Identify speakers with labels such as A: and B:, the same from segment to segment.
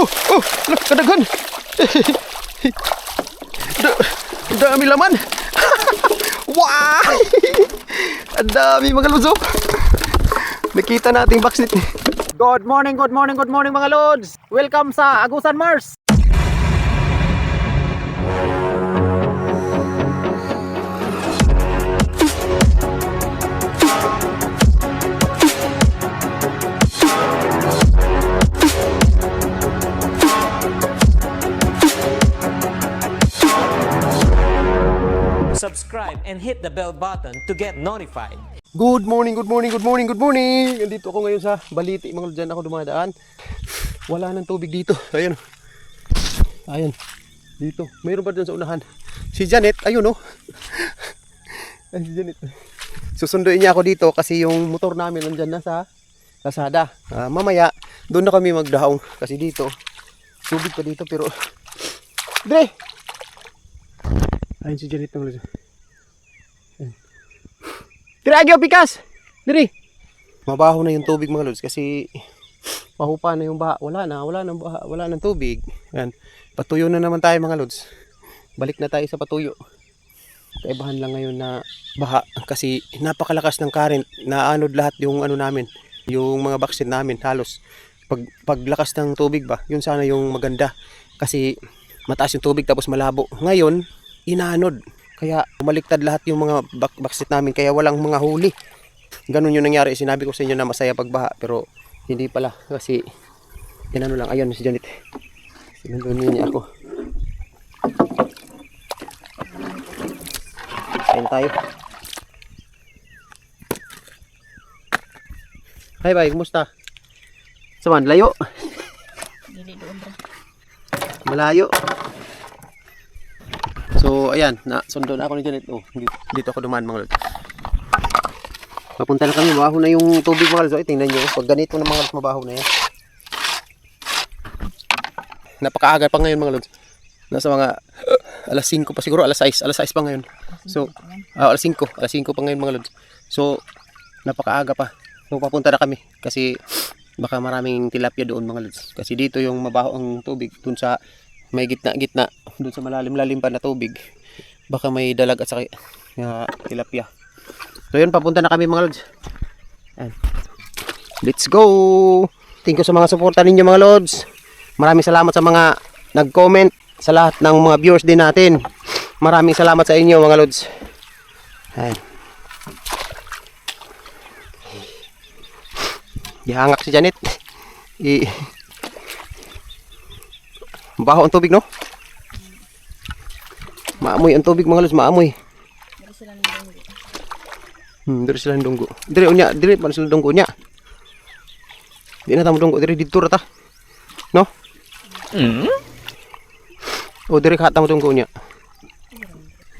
A: Oh, kadaghan. Dami laman. Wow! Ang dami mga lods, oh. Nakita nating backseat. Good morning mga lods. Welcome sa Agusan Mars.
B: Subscribe and hit the bell button to get notified.
A: Good morning. Nandito ako ngayon sa Baliti mga lods. Diyan ako dumadaan. Wala nang tubig dito. Ayun. Dito. Mayroon pa dyan sa unahan. Si Janet, ayun oh. Ay, si Janet. Susunduin niya ako dito kasi yung motor namin nandyan na sa Lazada. Mamaya, doon na kami magdaong. Kasi dito, tubig pa dito pero... Dre! Ayun si Janet ng lods. Dre, agyo, pikas! Dre! Mabaho na yung tubig mga lods kasi pahupa na yung baha. Wala nang tubig. Yan. Patuyo na naman tayo mga lods. Balik na tayo sa patuyo. Kaibahan lang ngayon na baha kasi napakalakas ng current. Naanod lahat yung ano namin, yung mga backseat namin halos. Paglakas ng tubig ba, yun sana yung maganda. Kasi mataas yung tubig tapos malabo. Ngayon, inanod. Kaya umaliktad lahat yung mga backseat namin kaya walang mga huli. Ganun yung nangyari. Sinabi ko sa inyo na masaya pagbaha pero hindi pala kasi inano lang. Ayun si Janet. Sinudunin niya ako. Ayun tayo. Hi bye, kumusta? Saman, layo?
C: Dili doon bro.
A: Malayo. So ayan, sundo na ako ni Janet. Oh, dito ako dumaan mga lods. Papunta na kami, mabaho na yung tubig mga lods. Tingnan nyo, pag ganito na mga lods, mabaho na yan. Napakaaga pa ngayon mga lods. Nasa mga alas 5 pa siguro, alas 6 pa ngayon. So, alas 5 pa ngayon mga lods. So, napakaaga pa. So, papunta na kami kasi baka maraming tilapia doon mga lods. Kasi dito yung mabaho ang tubig, dun sa may gitna, doon sa malalim-lalim pa na tubig. Baka may dalag at saka tilapia. So yun, papunta na kami mga lods. Ayan. Let's go! Thank you sa mga suporta ninyo mga lods. Maraming salamat sa mga nag-comment, sa lahat ng mga viewers din natin. Maraming salamat sa inyo mga lods. Ayan. Ihangak si Janet. Baho ang tubig, no? Maamoy ang tubig mga lods, maamoy. Dari sila ng dunggo. Dari pa sila dunggo nya. Di na tamo dunggo, dari dito rata. No? O dari ka tamo dunggo nya.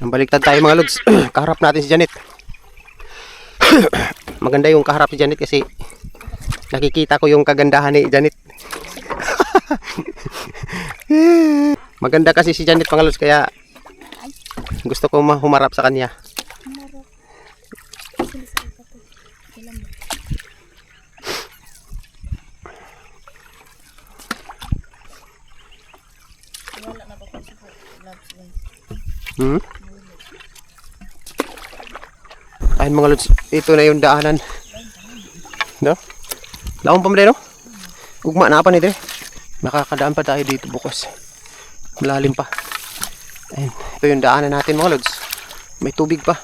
A: Ang baliktad tayo mga lods. Kaharap natin si Janet. Maganda yung kaharap si Janet kasi nakikita ko yung kagandahan ni Janet. Maganda kasi si Janet mga lods kaya gusto ko humarap sa kanya. Ayun mga lods, ito na yung daanan. No? Laon pa mo din, no? Ugma na pa nito eh. Makakadaan pa tayo dito bukas. Malalim pa. Ayun, ito yung daanan natin mga lods. May tubig pa.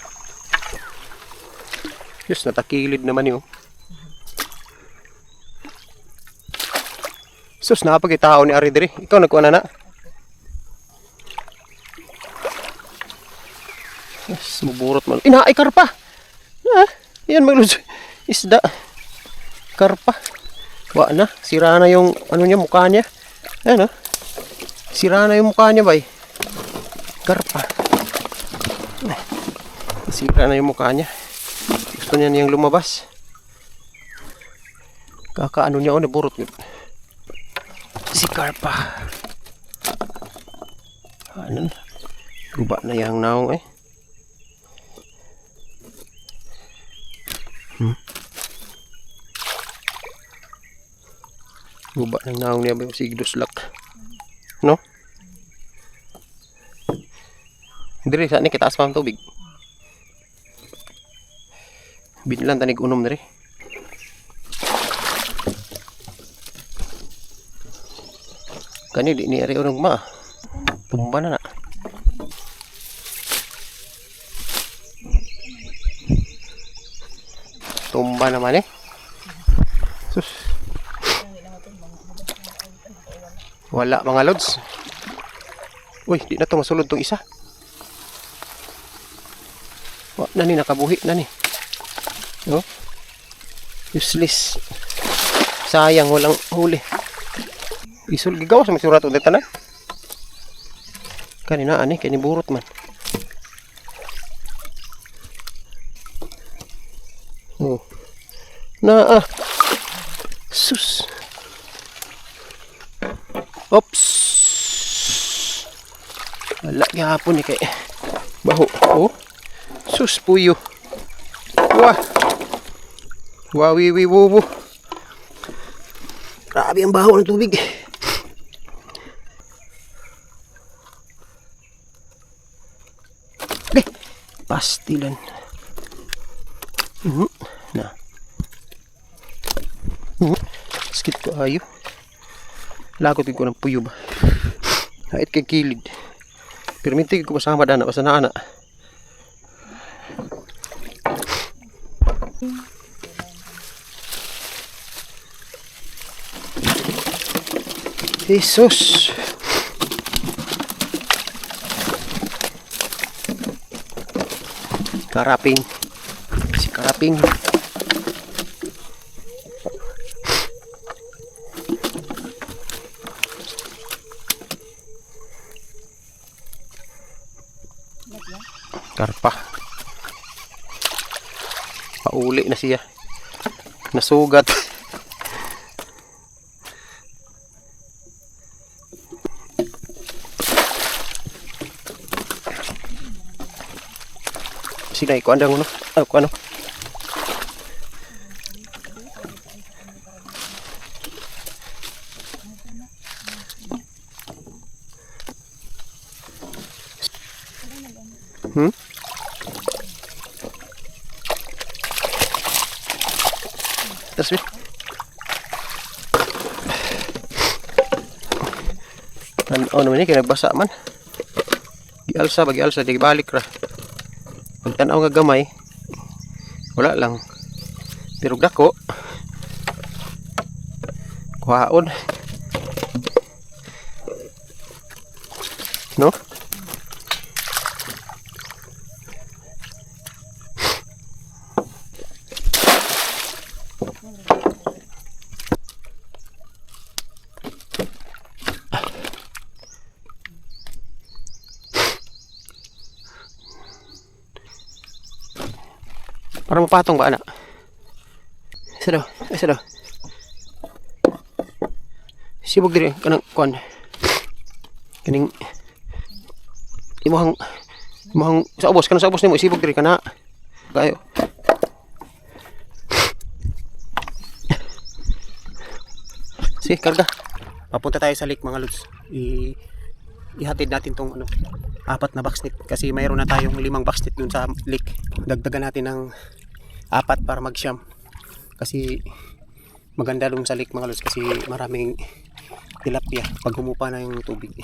A: Diyos, natakilid naman yun. Sus, napagitao ni Aridri. Ikaw nagkuha na. Yes, maburot man. Ay, karpa! Yan mga lods. Isda. Karpa. Wa na. Sira na yung ano niya, mukha niya. Ayan sira na yung mukha niya bay. Karpa. Sira na yung mukha niya. Gusto niya niyang lumabas. Kakaano niya o naburot yun. Si karpa. Ano? Guba na yung naong eh. Guba ng naong niya ba yung sigduslak. No? Diri, saan ni kitaas pa ang tubig? Binilan tanig unom diri. Kani di ni ari urang ma. Tumba na na. Tumba naman eh. Sus. Wala mga lods. Uy, di na to masulod tong isa. Nani nakabuhi nani. No? Useless. Sayang walang huli. Isul gigawas sa surat ulit tanan. Kanina ani kani burot man. Oh. Na sus. Oops. Wala gyapon ni kay baho. Oh. Sus puyo. Wah. Wawi wi wubu. Grabe ang baho ng tubig. Pastilan. Na. Skit ko ayo. Lagot ko ng puyo ba. Hait kay kilid. Perminti ko pasama dana basta na ana. Jesus. Karaping. Si Karaping. Karpa. Pauli na siya. Nasugat. Sinay ko andang ano? Ano? Terus ano naman kaya nagbasa man. Bagi alsa di balik ra. Pag tanaw nga gamay, wala lang. Pero dako, kuhaon. No? Para mapatong ba anak? Isa daw. Sibog diri kanang kuan. Kaning imong sa ubos nimo sibog diri kana. Kayo. Sige, karga. Papunta tayo sa lake mga lods. Ihatid natin tong 4 na box net kasi mayroon na tayong 5 box net dun sa lake. Dagdagan natin ng 4 para mag-siyam. Kasi maganda dun sa lake mga lods kasi maraming tilapia pag humupa na yung tubig.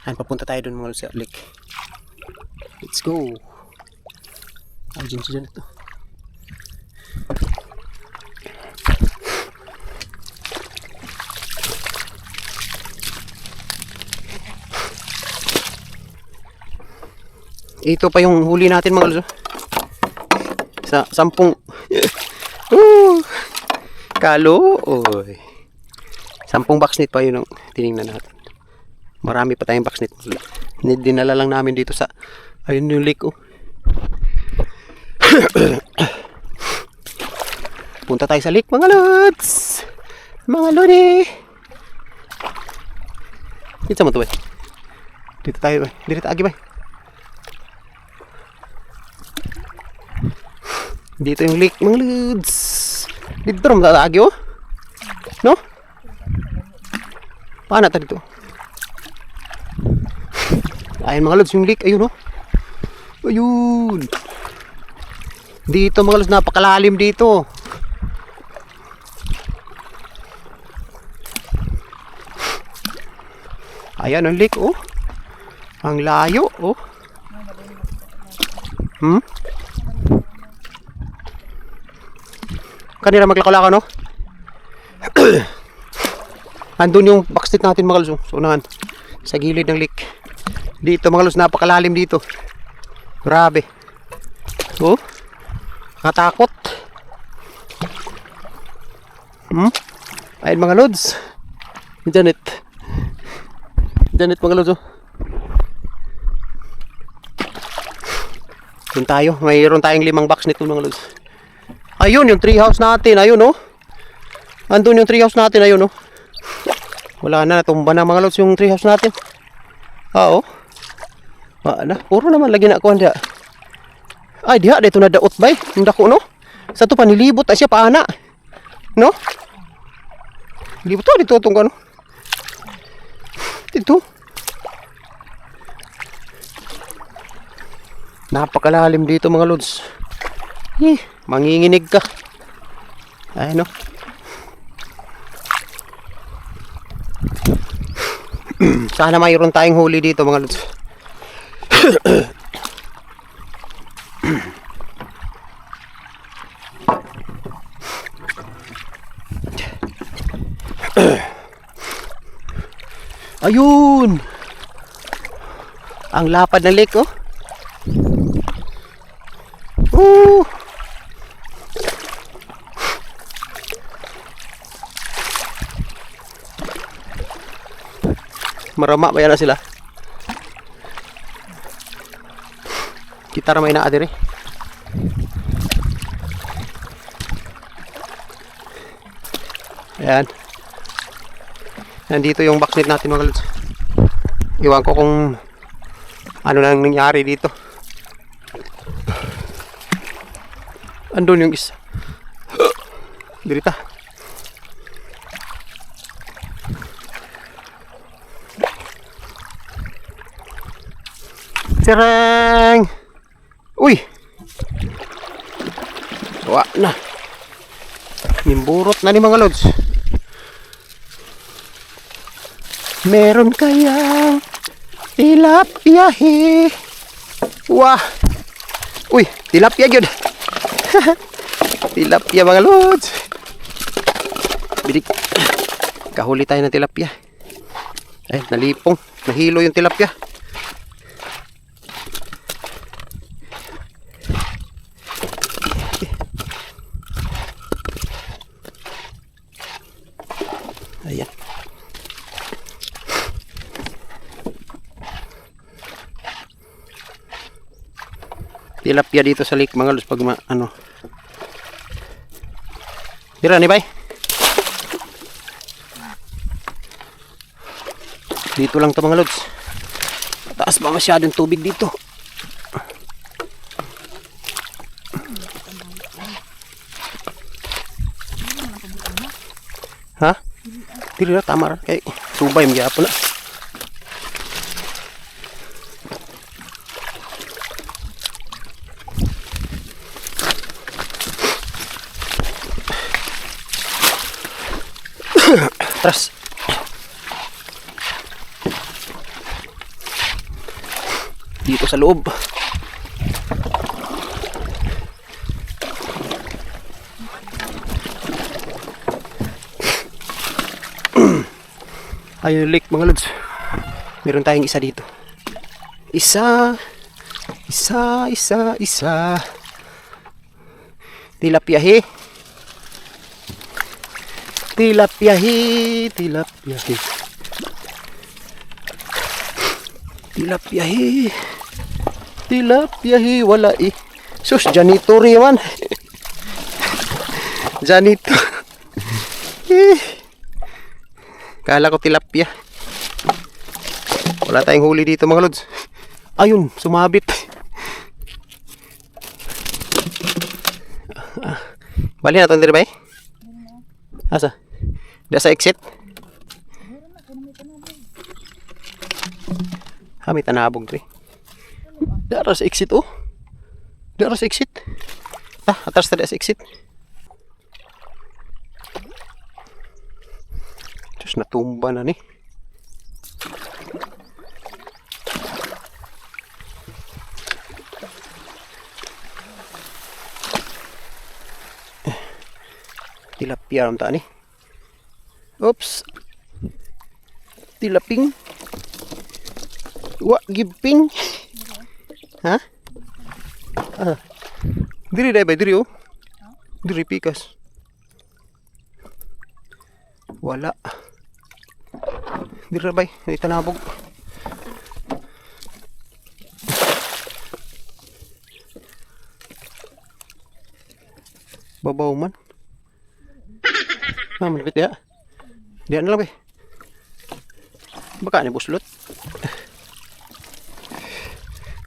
A: Ayan, papunta tayo dun mga lods sa lake. Let's go. Agency dyan ito. Ito pa yung huli natin mga lods. Sa 10. Kalo. Oy. 10 box net pa yun ang tiningnan natin. Marami pa tayong box net. Dinala lang namin dito sa ayun yung lake oh. Punta tayo sa lake mga lods. Mga lodi. Dito mo to ba? Dito tayo ba? Dito agi ba? Dito yung lake mga lods. Dito rin matatagi oh. No? Paano tayo dito? Ayun mga lods, yung lake. Ayun, oh. Ayun. Dito mga lods, napakalalim dito. Ayan ang lake, oh. Ang layo, oh. Kanina maglako-lako, no? Andun yung backstreet natin mga lods, sa unahan. Sa gilid ng lake. Dito mga lods, napakalalim dito. Grabe. Oh. Katakot. Ayun mga lods. Janet. Janet mga lods, oh. Doon tayo. Mayroon tayong 5 box nito mga lods. Ayun yung tree house natin. Ayun, oh. Andun yung tree house natin. Ayun, oh. Wala na. Natumba na mga lods yung tree house natin. Oo. Na. Puro naman lagi na kuhan diha. Ay, diha. Dito na daot bay. Yung dako, no? Sa to panilibot. Ay siya paana. No? Libot to. Dito itong ano. Dito. Napakalalim dito mga lods. Manginginig ka. Ay no. Sana mayroon tayong huli dito mga lods. Ayun. Ang lapad ng lake, oh. Marama ba yan na sila? Kita ramay na adire. Ayan. Nandito yung backnet natin mga lods. Iwan ko kung ano nang nangyari dito. Andun yung isa. Dirita. Tereng. Uy. Wa na. Nimburot na ni mga lods. Meron kayang tilapia he. Wah. Uy, tilapia gyud. Tilapia mga lods. Bidik. Kahuli tayo ng tilapia. Ay, nalipong. Nahilo yung tilapia. Ayan. Tilapia dito sa lake mga lods pag ano. Tira ni bay. Dito lang to mga lods. Taas ba masyadong tubig dito? Ha? Dili na tama ra kay subay mo gyapon na. Tras. Dito sa loob. Ayun lake mga lods. Meron tayong isa dito. Isa. Tilapia he. Tilapia he. Tilapia he. Wala eh. Sus, janitor yaman. Janitor. Kala ko tilapia. Wala tayong huli dito mga lods. Ayun, sumabit. Bali na ito, hindi ba eh? Asa? Di sa exit? Ha, may tanabog, Dre. Dara sa exit, oh. Dara sa exit. Ah, atras tadi sa exit. Terus natumba na ni. Tilapia ang taan ni. Oops. Tilaping. Wa giping. Ha? Ah. Diri dai bay diri oh. Diri pikas. Wala. Diri bay, ay tanabog. Babaw man. Ah, malapit ya. Diyan na lang bay. Baka ni buslot.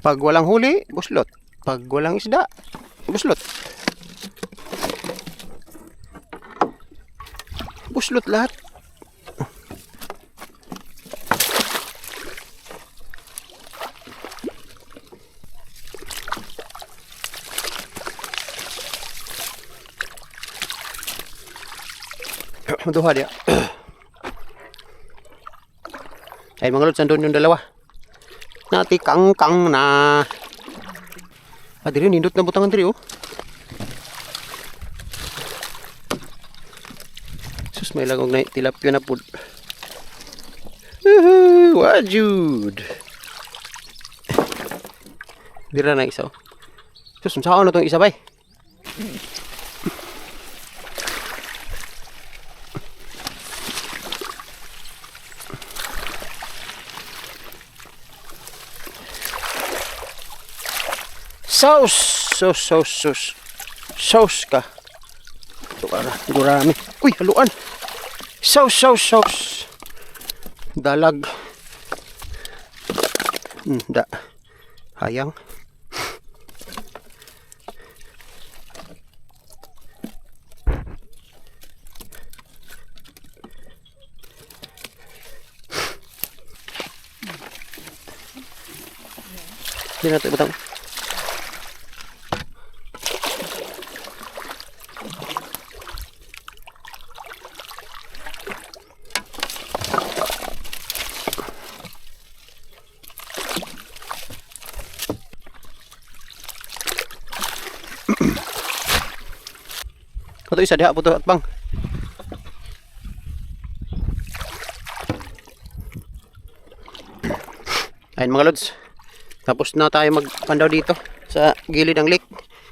A: Pag walang huli, buslot. Pag walang isda, buslot. Buslot lahat. Maduha dia. Ay mga lods, andun yung dalawa. Nati kang na. Ah, diri nindot na butangan diri oh. Sus, may langog na tilapia na pud. Wajud. Dira na isa oh. Sus, saan na tong isa bay? Sauce ka. Ito ka na, gurami. Uy, haluan. Sauce. Dalag. Da. Hayang. Hindi natin batang. Ito isa diha po ito at bang. Ayun mga lods. Tapos na tayo magpandaw dito sa gilid ng lake.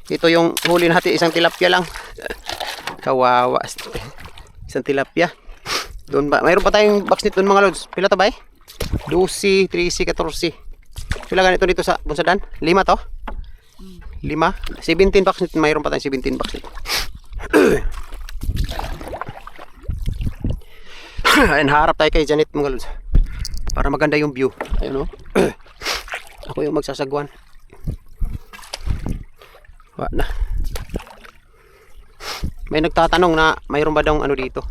A: Ito yung huli natin, isang tilapia lang. Kawawa. Isang tilapia. Doon ba? Mayroon pa tayong box nito mga lods. Pila to ba eh? 12, 13, 14. Pila ganito dito sa bunsadan? 5 to? 5? 17 box nito. Mayroon pa tayong 17 box nito. Ayun, harap tayo kay Janet mga lods para maganda yung view. Ayun o. Ako yung magsasagwan. Wala na. May nagtatanong na mayroon ba daw ano dito.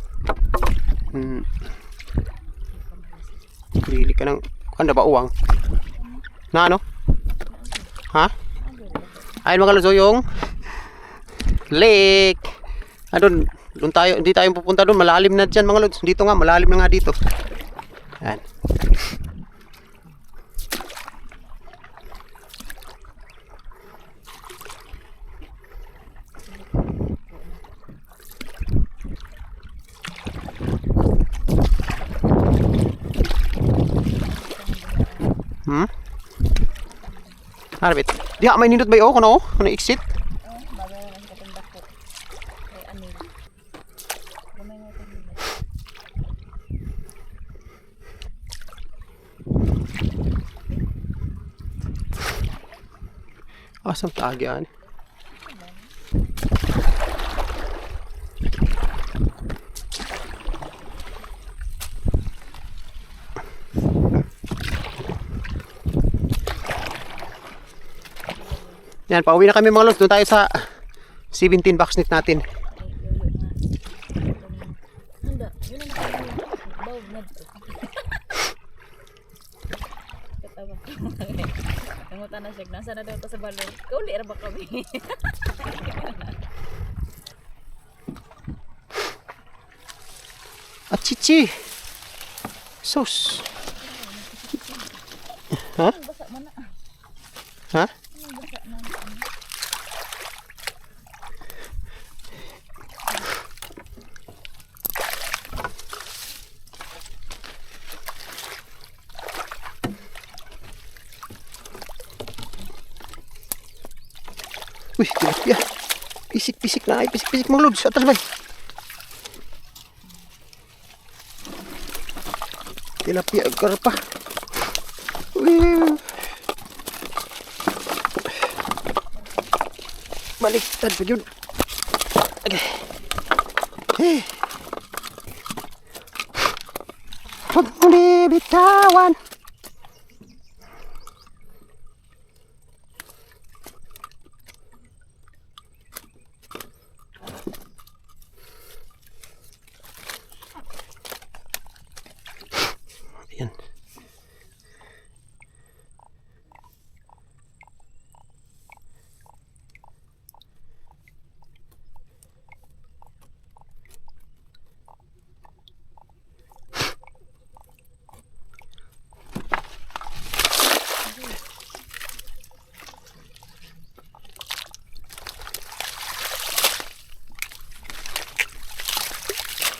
A: Bili ka ng kanda ba uwang na ano ha. Ayun mga lods, yung lake. Doon tayo, hindi tayo pupunta doon, malalim na dyan mga lods. Dito nga, malalim na nga dito. Ayan. Harapit. Diha, may nindot ba yun? Kano? Kano exit? Asam tagian. Yan, pauwi na kami mga lods. Doon tayo sa 17 box net natin.
C: Handa, yun ang bawag na dito. tawa. Nangutan na siya, nasa na daw to sa balon. Kauli ra ba kami?
A: At chichi. Sus. Ha?
C: Basa man na.
A: Ha?
C: Basa na.
A: Uy, tilapia. Pisik-pisik na ay, pisik-pisik mga lods. Atas ba? Tilapia, karpa. Uy. Baliktad pa yun. Okay. Eh. Huwag muli bitawan. Ayan.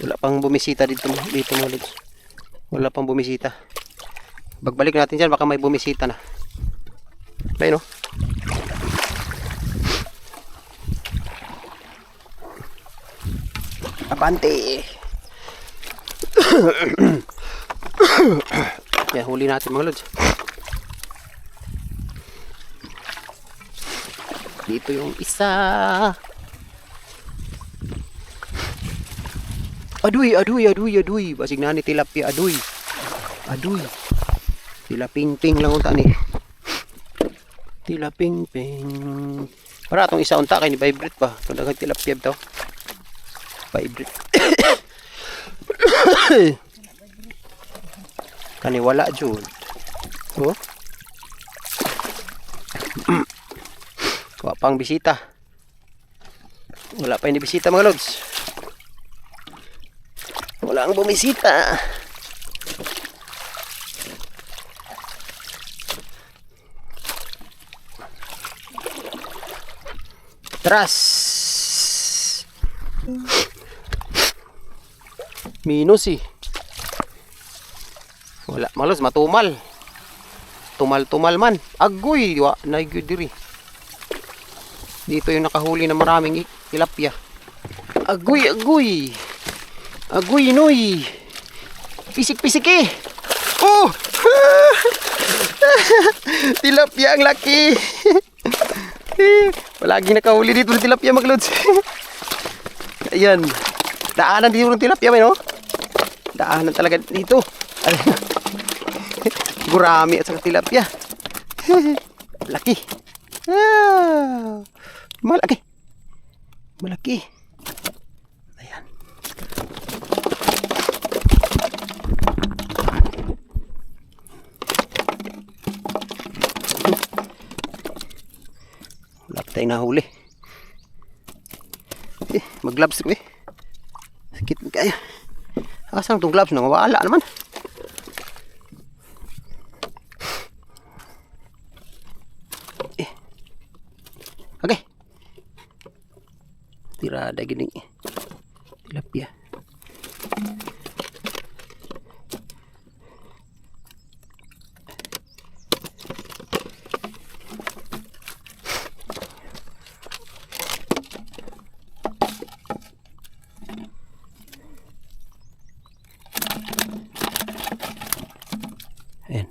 A: Wala pang bumisita dito mga lods. Wala pang bumisita. Pagbalik natin dyan, baka may bumisita na. Ayun, no? Abante! Yan, huli natin mga lods. Dito yung isa. Aduy, aduy, aduy, aduy. Basig na ni tilapia, aduy. Aduy. Tilaping-ping lang unta ni. Tilaping-ping. Para itong isa unta kay ni vibrate pa. Itong dagang tilapia ito. Vibrate. Kani wala jud. Oh. Wala pang bisita. Wala pa ini bisita mga lods. Wala ang bumisita. Tras. Minus eh. Wala malos matumal. Tumal-tumal man. Agoy, wa naigyo diri. Dito yung nakahuli na maraming tilapia. Agoy, agoy. Agoy, noy. Pisik-pisik eh. Oh! Tilapia ang laki. Palagi nakahuli dito ng tilapia mga lods. Ayan. Daanan dito ng tilapia ba, no? Daanan talaga dito. Gurami at saka tilapia. Laki. Ah, malaki. Malaki. Ayan. Wala pa tayong nahuli. Mag-gloves ko eh. Sakit kaya. Asan itong gloves? Nawawala naman. Okay. Tirada gini. Tilapia. Ayan.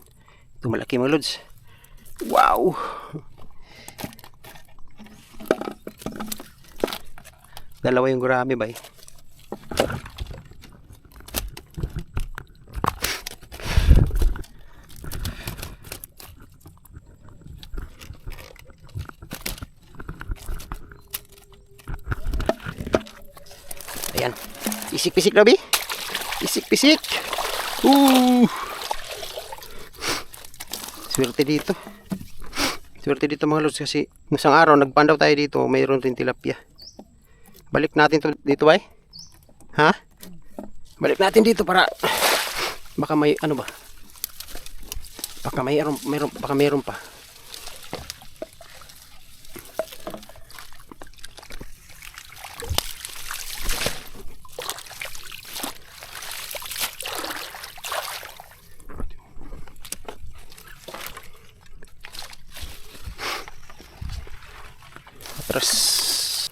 A: Ito malaki mga lods. Wow! Dalawa yung gurami ba eh. Ayan. Pisik-pisik na bi. Pisik-pisik. Swerte dito. Swerte dito mga lods kasi isang araw nagpandaw tayo dito, mayroon rin tilapia. Balik natin to dito ba? Ha? Balik natin dito para baka may ano ba? Baka mayroon pa. Atras.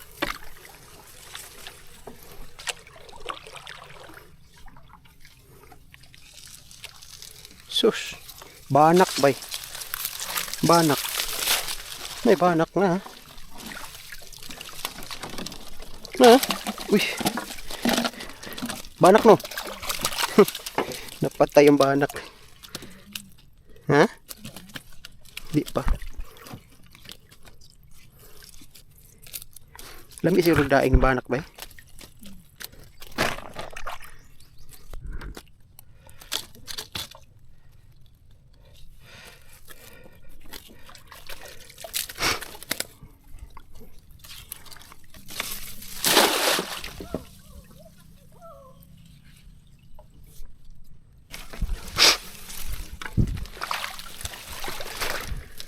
A: Sus. Banak bay. Banak. May banak na. Na. Uy. Banak no. Napatay ang banak. Ha? Di pa. Lami siguro daing banak ba?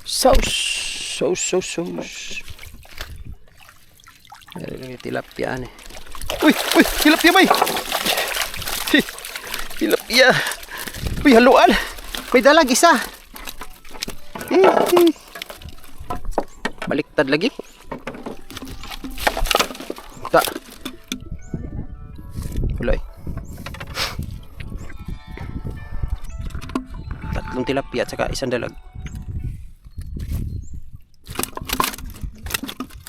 A: Sauce. May tilapia ane. Uy, tilapia bay. Tilapia. Uy, haluan. May dalag isa. Baliktad lagi. Ta. Huloy. Tatlong tilapia at saka isang dalag.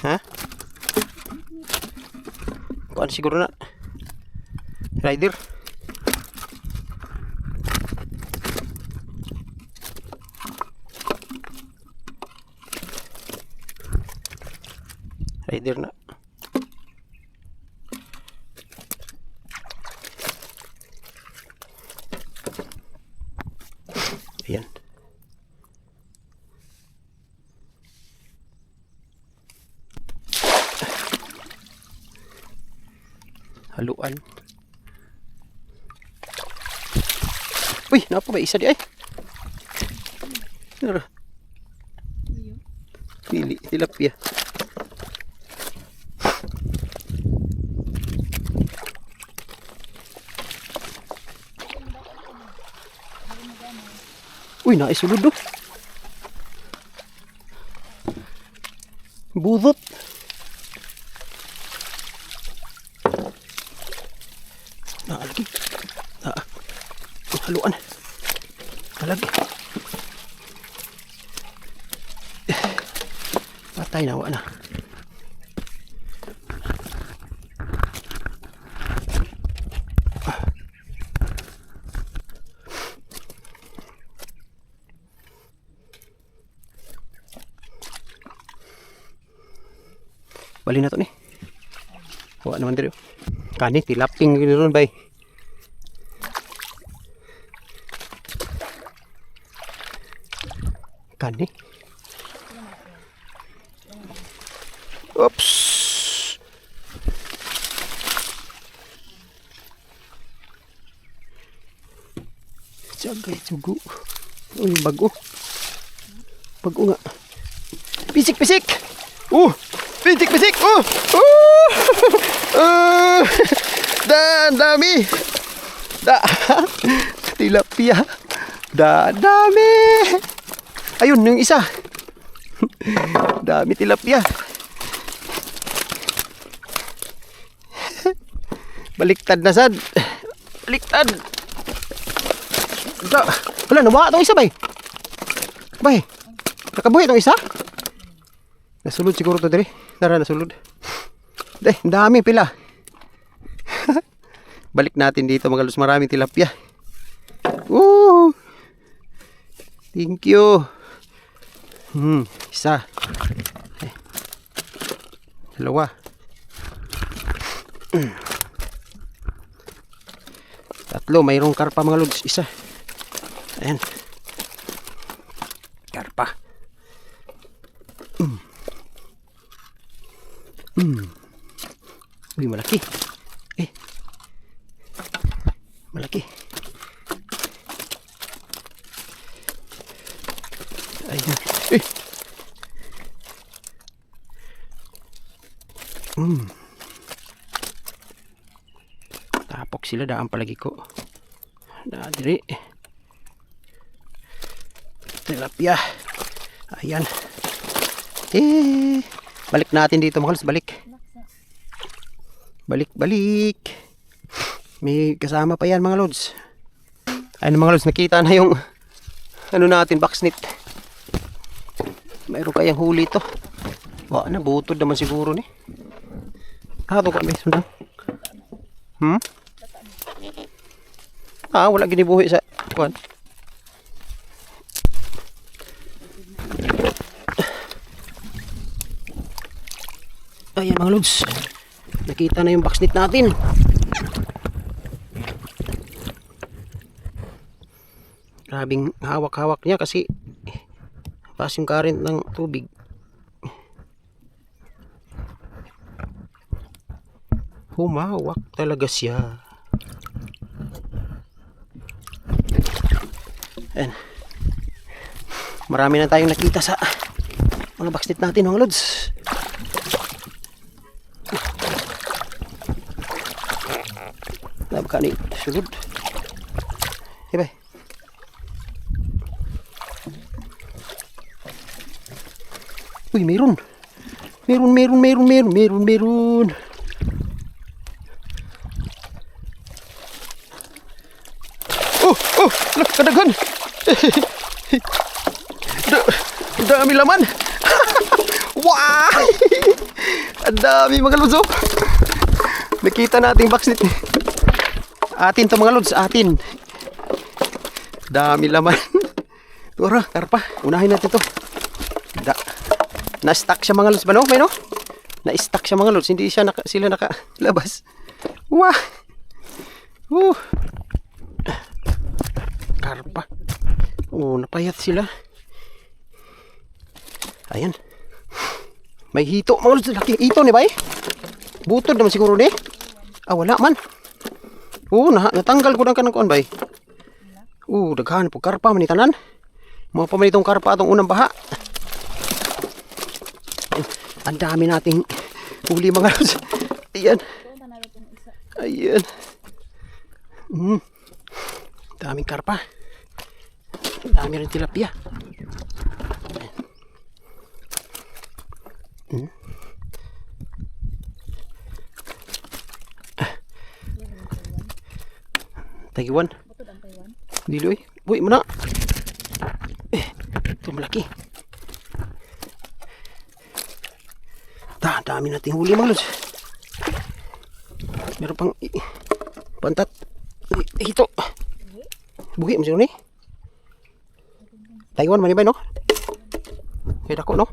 A: Ha? Kuan siguro na. Rider. Rider na. Ayan. Haluan. Uy, napa ba isa di ay? Nara. Pili, tilapia. Uy, naisulod do. Budot. Lagi. Haluan. Lagi. Patay na, wala na. Bali na to ni. Wala naman dito. Kani tilaping gini bay. Kani. Oops. Jagay sugo. Uy, bago. Bago nga. Pisik. Pisik. Dami. Tilapia. Dami. Ayun, yung isa. Dami tilapia. Baliktad na sad. Baliktad. Wala, nawa itong isa, bay. Bay, nakabuhi itong isa? Nasulod siguro ito, dali. Tara, nasulod. Dami pila. Balik natin dito, mga lods. Maraming tilapia. Thank you. Isa. Dalawa. Tatlo, mayroong karpa mga lods. Isa. Ayan. Karpa. Uy, malaki. Malaki. Ayun. Tapok sila daan palagi ko. Diri. Tilapia. Ayan. Balik natin dito mga lods. Balik. Balik. May kasama pa yan mga lods. Ayun mga lods. Nakita na yung ano natin, box net. Mayroon kayang huli to. Wala na, butod naman siguro ni. Ito kami, sundang. Wala ginibuhi sa kuwan. Ayan mga lods. Nakita na yung box net natin. Grabing hawak-hawak niya kasi pas yung current ng tubig. Humawak talaga siya. Ayan. Marami na tayong nakita sa mga box net natin mga lods. Baka ni sugod. Hibay. Uy, meron. Meron. Oh, kadaghan. Dami laman. Wow! Ang dami mga lods. Nakita natin box net. Atin to mga lods, atin. Dami laman. Tara, karpa. Unahin natin to. Na-stack siya mga lods ba no? May no? Na-stack siya mga lods. Hindi sila nakalabas. Wah! Karpa. Napayat sila. Ayan. May hito mga lods. Laki hito ni ba eh? Butod naman siguro ni. Wala man. Natanggal ko ng kanang kuan bay. Daghan po karpa man itanan. Mga pamanitong karpa atong unang baha. Ang dami nating huli mga lods. Ayan. Daming karpa. Dami rin tilapia. Taiwan. Dilo eh. Uy, mana? Ito malaki. Dami nating huli mga lods. Meron pang pantat. Hito. Buhi mo siya ni. Taiwan man ba no? Kaya dako no?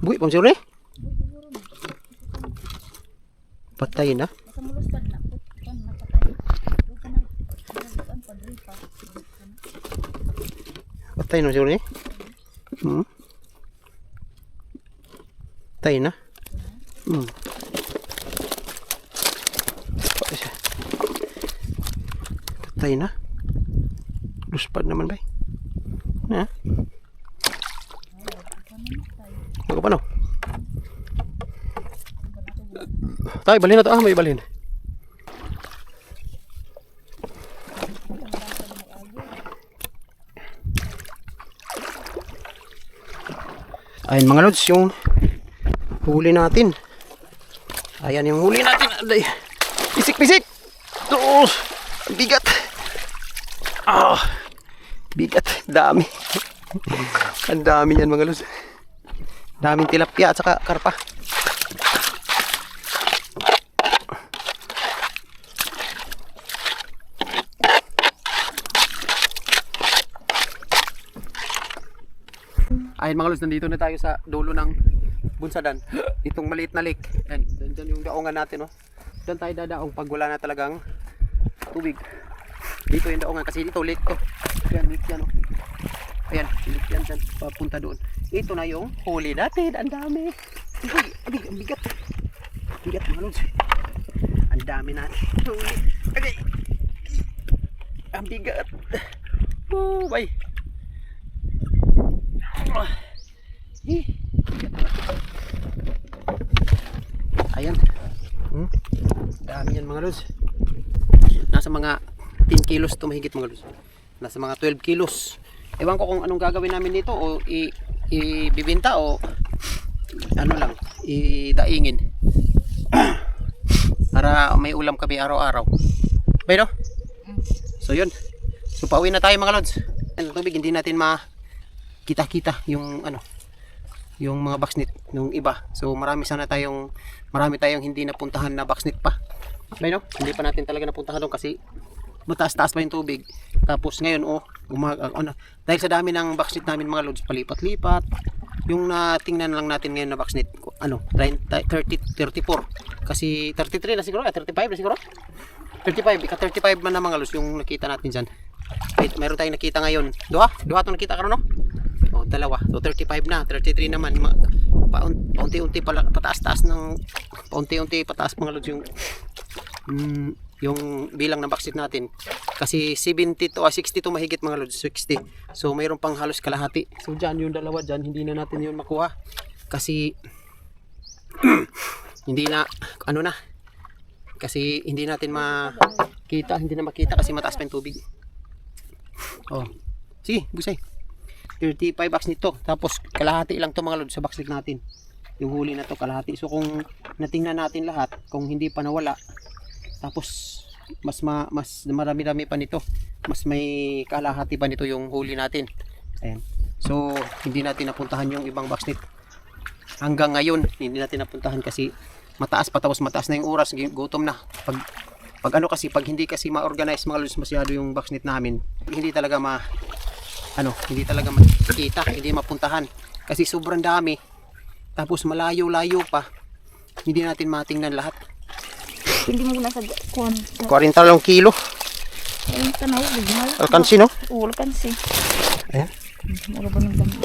A: Buhi mo siya ni? Patay na. Patay na siguro eh. Patay na. Patay na. Luspad naman ba? Ha? Bago pa no? Tay, balhin na to. May balhin. Ayun mga lods, yung huli natin. Ayan yung huli natin. Pisik-pisik. Bigat. Bigat. Dami. Ang dami yan mga lods. Daming tilapia at saka karpa. Ayun mga lods, nandito na tayo sa dulo ng Bunsadan. Itong maliit na lake. Ayan, dyan yung daongan natin. Dyan tayo dadaong pag wala na talagang tubig. Dito yung daungan kasi dito lake to. Ayan, lake yan, oh. Ayan, lake yan dyan, papunta doon. Ito na yung huli natin, ang dami. Uy, ang bigat. Bigat mga lods. Ang dami natin. Huli. Okay. Ang bigat. Oh, bye. Ayan. Dami yan mga lods. Nasa mga 10 kilos to mahigit mga lods. Nasa mga 12 kilos. Ewan ko kung anong gagawin namin dito o ibibenta o ano lang, idaingin. Para may ulam kami araw-araw. Pero, so yun. So pauwi na tayo mga lods. Ang tubig hindi natin kita-kita yung ano, yung mga backsnit nung iba. So marami tayong hindi napuntahan na backsnit pa. Ayun, no? Hindi pa natin talaga napuntahan doon kasi mataas-taas pa yung tubig. Tapos ngayon dahil sa dami ng backsnit namin mga lods, palipat-lipat. Yung natingnan lang natin ngayon na backsnit, 34. Kasi 33 na siguro, 35 na siguro. 35, ika-35 man na mga lods yung nakita natin dyan. Wait, meron tayong nakita ngayon. Duha itong nakita karon, no? O, dalawa. So 35 na, 33 naman. Paunti-unti pataas-taas ng paunti-unti pataas mga lods yung bilang ng backseat natin. Kasi 70 to 60 to mahigit mga lods, 60. So mayroon pang halos kalahati. So dyan yung dalawa dyan, hindi na natin yun makuha. Kasi hindi na kasi hindi natin makita kasi mataas pa yung tubig. Oh. Sige, busay. 35 bucks nito. Tapos kalahati lang to mga lods sa backseat natin. Yung huli na to kalahati. So kung natingnan natin lahat, kung hindi pa nawala, tapos mas marami-rami pa nito. Mas may kalahati pa nito yung huli natin. Ayan. So hindi natin napuntahan yung ibang backseat. Hanggang ngayon hindi natin napuntahan kasi mataas pa, tapos mataas na yung oras, gutom na. Pag hindi kasi ma-organize mga lods masyado yung backseat namin, hindi talaga makikita, hindi mapuntahan kasi sobrang dami, tapos malayo-layo pa, hindi natin matingnan lahat.
C: Hindi mo nasa kuwan.
A: 40 lang kilo.
C: Ayun, tanaw, bigmal.
A: Alkansi, no?
C: Oo, alkansi.
A: Ayan.
C: Ano ba nang dami?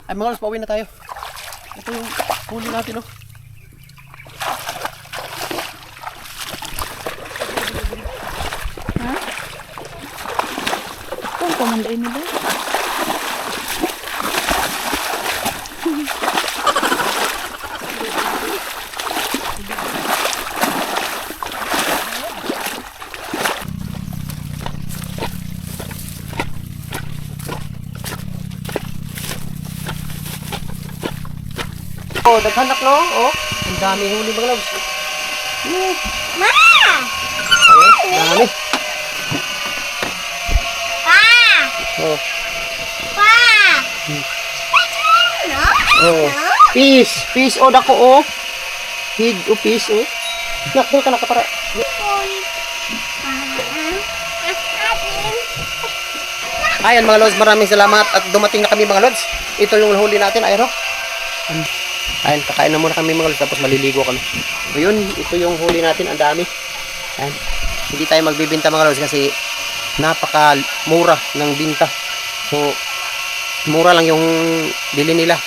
A: Ay mga lods, pauwi na tayo. Ito yung huli natin, no?
C: Ha? Kung kumandain nila.
A: Oh, daghanak, no? Oh, ang dami huli mga lods.
C: Ma!
A: Ayan, dami.
C: Pa!
A: Oh.
C: Pa!
A: Oh. Peace. Oh, dako, oh. Hig, oh, peace, oh. Nak, doon ka nakapara. Ayan mga lods, maraming salamat at dumating na kami mga lods. Ito yung huli natin, ayun, oh. Ayan, kakain na muna kami mga lods, tapos maliligo kami. So yun, ito yung huli natin, ang dami. Ayan. Hindi tayo magbibenta mga lods kasi napaka-mura ng binta. So, mura lang yung bili nila.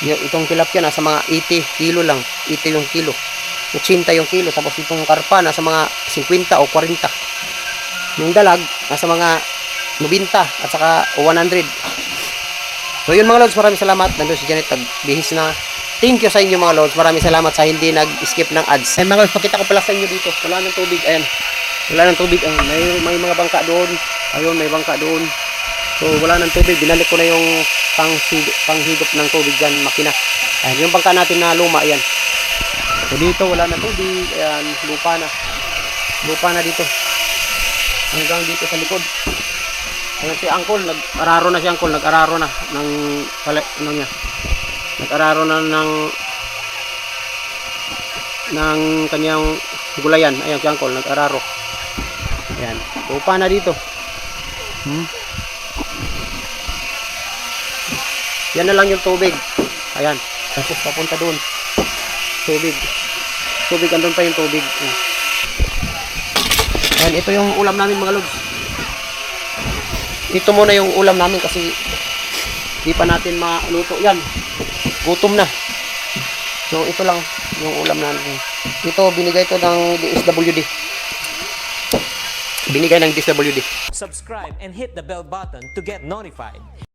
A: Itong tilapia nasa mga 80 kilo lang. 80 yung kilo. 80 yung kilo. Tapos itong karpa nasa mga 50 o 40. Yung dalag nasa mga 90 at saka 100. So yun mga lods, maraming salamat. Nandun si Janet, nagbihis na. Thank you sa inyo mga lods. Maraming salamat sa hindi nag-skip ng ads. Ay mga lods, pakita ko pala sa inyo dito. Wala ng tubig. Ayan. Wala ng tubig. Ayan. May mga bangka doon. Ayun, may bangka doon. So wala ng tubig. Binalik ko na yung panghigop ng tubig dyan, makina. Ayan, yung bangka natin na luma. Ayan. So dito wala ng tubig. Ayan, lupa na. Lupa na dito. Hanggang dito sa likod. Ayan si Uncle. Nag-araro na si Uncle. Nag-araro na ng niya. Nag-araro na ng kanyang gulayan. Ayan si Uncle, nag-araro. Ayan, lupa na dito. Yan na lang yung tubig. Ayan, tapos papunta doon. Tubig. Tubig, andun pa yung tubig. Ayan, ito yung ulam namin mga lods. Ito muna yung ulam namin kasi di pa natin maluto yan. Gutom na. So ito lang yung ulam namin. Ito binigay to ng DSWD. Binigay ng DSWD.
B: Subscribe and hit the bell button to get notified.